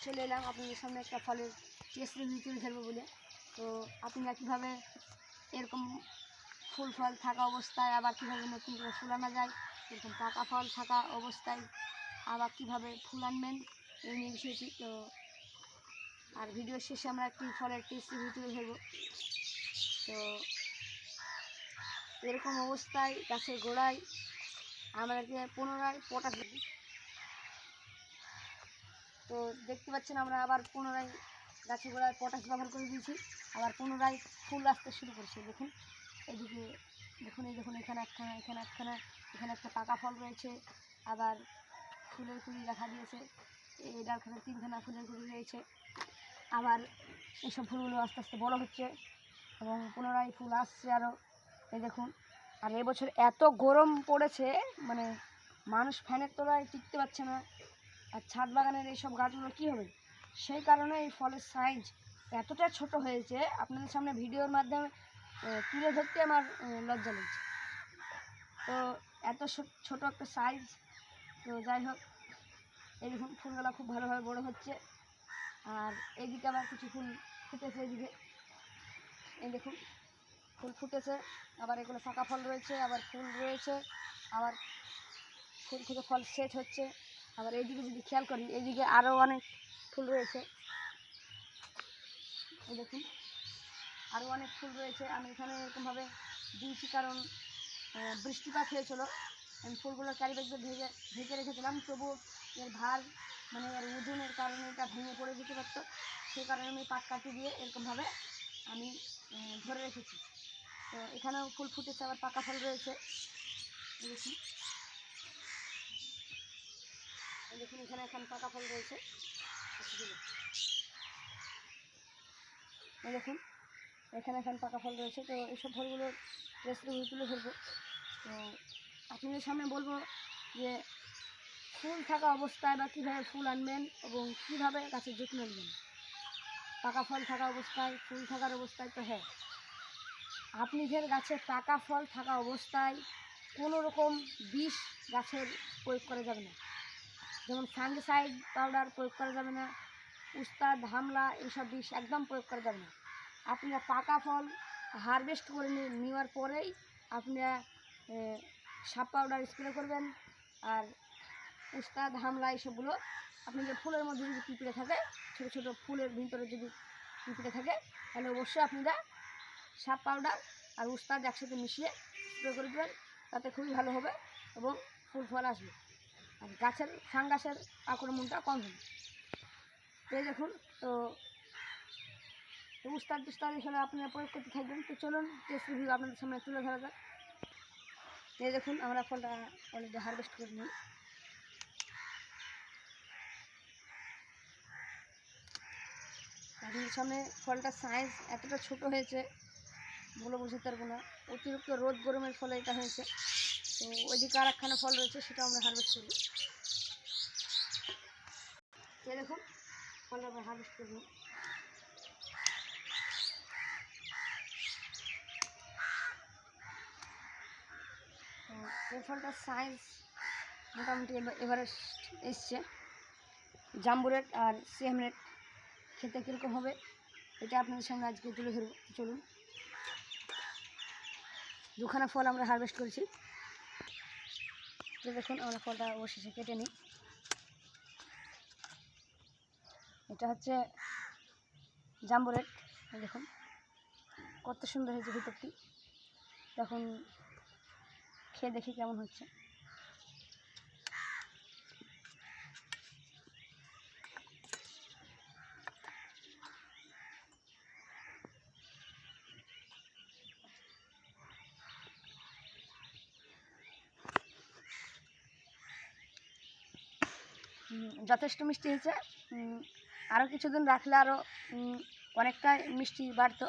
চলে এলাম আপনাদের সামনে একটা ফলের টেস্ট রিভিউ তুলে ধরবো বলে। তো আপনারা কীভাবে এরকম ফুল ফল থাকা অবস্থায় আবার কীভাবে নতুন করে ফুল আনা যায়, এরকম পাকা ফল থাকা অবস্থায় আবার কীভাবে ফুল আনবেন এই নিয়ে বিষয়টি। তো আর ভিডিওর শেষে আমরা একটি ফলের টেস্ট রিভিউ তুলে ধরবো। তো এরকম অবস্থায় গাছের গোড়ায় আমাদেরকে পুনরায় পটাশ দেব। তো দেখতে পাচ্ছেন আমরা আবার পুনরায় গাছের গোড়ায় পটাশ ব্যবহার করে দিয়েছি, আবার পুনরায় ফুল আসতে শুরু করছে। দেখুন এদিকে, দেখুন এই দেখুন এখানে একখানা, এখানে একখানা, এখানে একটা পাকা ফল রয়েছে, আবার ফুলের কুড়ি দেখা দিয়েছে, এই ডালখানে 3খানা ফুলের কুড়ি রয়েছে। আবার এইসব ফুলগুলো আস্তে আস্তে বড়ো হচ্ছে এবং পুনরায় ফুল আসছে আরও। এই দেখুন, আর এবছর এত গরম পড়েছে, মানে মানুষ ফ্যানের তলায় টিকতে পারছে না। আর ছাদ বাগানের এইসব গাছগুলো কী হবে, সেই কারণে এই ফলের সাইজ এতটা ছোট হয়েছে, আপনাদের সামনে ভিডিওর মাধ্যমে তুলে ধরতে আমার লজ্জা লাগছে। তো এত ছোট একটা সাইজ। তো যাই হোক, এই দেখুন ফুলগুলো খুব ভালোভাবে বড়ো হচ্ছে। আর এইদিকে আবার কিছু ফুল ফুটেছে, এইদিকে এই দেখুন ফুল ফুটেছে, আবার এগুলো ফাঁকা ফল রয়েছে, আবার ফুল রয়েছে, আবার ফুল থেকে ফল সেট হচ্ছে। আবার এইদিকে যদি খেয়াল করি, এইদিকে আরও অনেক ফুল রয়েছে, এই দেখুন আরও অনেক ফুল রয়েছে। আমি এখানে এরকমভাবে দিয়েছি কারণ বৃষ্টিপাত হয়েছিল, আমি ফুলগুলোর চারিদিকে ঢেকে রেখেছিলাম, তবু এর ভার মানে এর ওজনের কারণে এটা ভেঙে পড়ে যেতে পারত, সেই কারণে আমি পাট কাটি দিয়ে এরকমভাবে আমি ধরে রেখেছি। তো এখানেও ফুল ফুটেছে, আবার পাকা ফল রয়েছে, দেখুন দেখুন এখানে এখন পাকা ফল রয়েছে, এই দেখুন এখানে এখন পাকা ফল রয়েছে। তো এইসব ফলগুলোর রেসিপি তুলে ধরবো। তো আপনাদের সামনে বলবো যে ফুল থাকা অবস্থায় বা কীভাবে ফুল আনবেন এবং কীভাবে গাছের যত্ন নেবেন। পাকা ফল থাকা অবস্থায়, ফুল থাকার অবস্থায়, তো হ্যাঁ, আপনাদের গাছে পাকা ফল থাকা অবস্থায় কোনো রকম বিষ গাছের প্রয়োগ করা যাবে না, যেমন ফাঙ্গিসাইড পাউডার প্রয়োগ করা যাবে না, উস্তাদ, হামলা, এইসব বিষ একদম প্রয়োগ করা যাবে না। আপনারা পাকা ফল হারভেস্ট করে নেওয়ার পরেই আপনারা সাপ পাউডার স্প্রে করবেন। আর উস্তাদ, হামলা এইসবগুলো আপনাদের ফুলের মধ্যে যদি পিঁপড়ে থাকে, ছোটো ছোটো ফুলের ভিতরে যদি পিঁপড়ে থাকে, তাহলে অবশ্যই আপনারা সাপ পাউডার আর উস্তাদ একসাথে মিশিয়ে স্প্রে করে দেবেন, তাতে খুবই ভালো হবে এবং ফুল ফল আসবে আর গাছের ফাঙ্গাসের আক্রমণটা কম হবে। এই দেখুন, তো উস্তাদ টুস্তাদ এখানে আপনারা প্রয়োগ করতে থাকবেন। তো চলুন টেস্ট রিভিউ আপনাদের সামনে তুলে ধরা যাক। এই দেখুন আমরা ফলটা অলরেডি হারভেস্ট করে নিই। আপনাদের সামনে ফলটার সাইজ এতটা ছোট হয়েছে বলে বোঝাতে পারবো না, অতিরিক্ত রোদ গরমের ফলে এটা হয়েছে। তো ওইদিকে আর একখানা ফল রয়েছে, সেটা আমরা হারভেস্ট করি। এই দেখুন ফলটা আমরা হারভেস্ট করে নিই। তো এই ফলটার সাইজ মোটামুটি এভারেস্ট এসছে। জাম্বো রেড আর সিএম রেড খেতে কীরকম হবে এটা আপনাদের সামনে আজকে তুলে ধরব। চলুন, 2খানা ফল আমরা হারভেস্ট করেছি। তো দেখুন আমরা ফলটা অবশেষে কেটে নিই। এটা হচ্ছে জাম্বো রেড, দেখুন কত সুন্দর হয়েছে ভিতরটি। তখন খেয়ে দেখি কেমন হচ্ছে। যথেষ্ট মিষ্টি হয়েছে, আরও কিছুদিন রাখলে আরও অনেকটা মিষ্টি বাড়তো।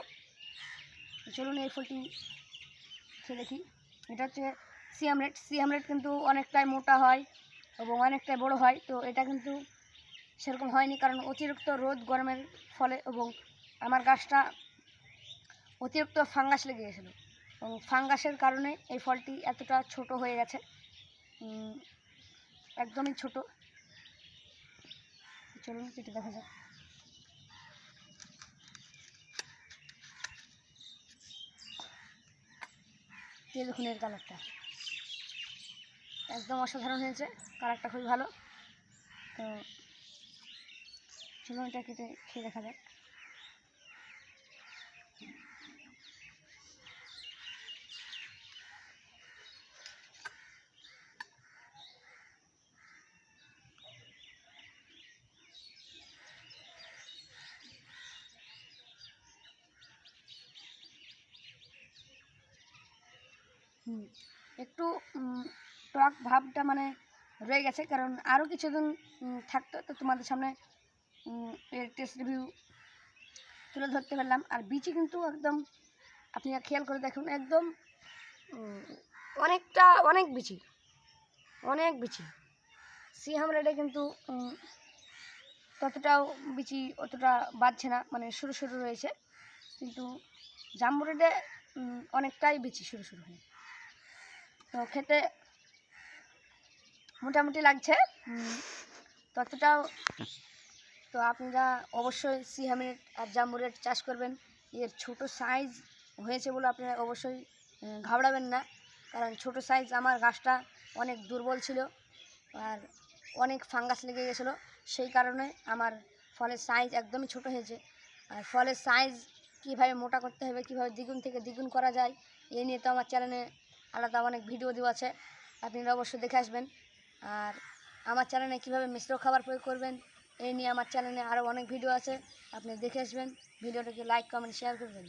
চলুন এই ফলটি খেয়ে দেখি। এটা হচ্ছে সিএম রেড। সিএম রেড কিন্তু অনেকটাই মোটা হয় এবং অনেকটাই বড় হয়। তো এটা কিন্তু সেরকম হয়নি, কারণ অতিরিক্ত রোদ গরমের ফলে এবং আমার গাছটা অতিরিক্ত ফাঙ্গাস লেগে গেছিলো এবং ফাঙ্গাসের কারণে এই ফলটি এতটা ছোট হয়ে গেছে, একদমই ছোট। চলুন কেটে দেখা যাক। এই দেখুন এর কালারটা একদম অসাধারণ হয়েছে, কালারটা খুবই ভালো। তো চলুন এটা কেটে খেয়ে দেখা যাক। একটু টক ভাবটা মানে রয়ে গেছে, কারণ আরও কিছুদিন থাকতো, তো তোমাদের সামনে এর টেস্ট রিভিউ তুলে ধরতে পারলাম। আর বিচি কিন্তু একদম আপনারা খেয়াল করে দেখুন, একদম অনেক বিচি সিহাম রেডে কিন্তু ততটাও বিচি অতটা বাড়ছে না, মানে সরু সরু রয়েছে, কিন্তু জাম্বু রেডে অনেকটাই বিচি সরু সরু হয়ে। তো খেতে মোটামুটি লাগছে ততটাও। তো আপনারা অবশ্যই সিহাম রেড আর জাম্বু রেড চাষ করবেন। এর ছোট সাইজ হয়েছে বলে আপনারা অবশ্যই ঘাবড়াবেন না, কারণ ছোট সাইজ আমার গাছটা অনেক দুর্বল ছিল আর অনেক ফাঙ্গাস লেগে গেছিলো, সেই কারণে আমার ফলের সাইজ একদমই ছোট হয়েছে। আর ফলের সাইজ কীভাবে মোটা করতে হবে, কীভাবে দ্বিগুণ থেকে দ্বিগুণ করা যায়, এই নিয়ে তো আমার চ্যানেলে আলাদা অনেক ভিডিও দেওয়া আছে, আপনারা অবশ্যই দেখে আসবেন। আর আমার চ্যানেলে কীভাবে মিশ্র খাবার প্রয়োগ করবেন এই নিয়ে আমার চ্যানেলে আরও অনেক ভিডিও আছে, আপনি দেখে আসবেন। ভিডিওটাকে লাইক কমেন্ট শেয়ার করবেন।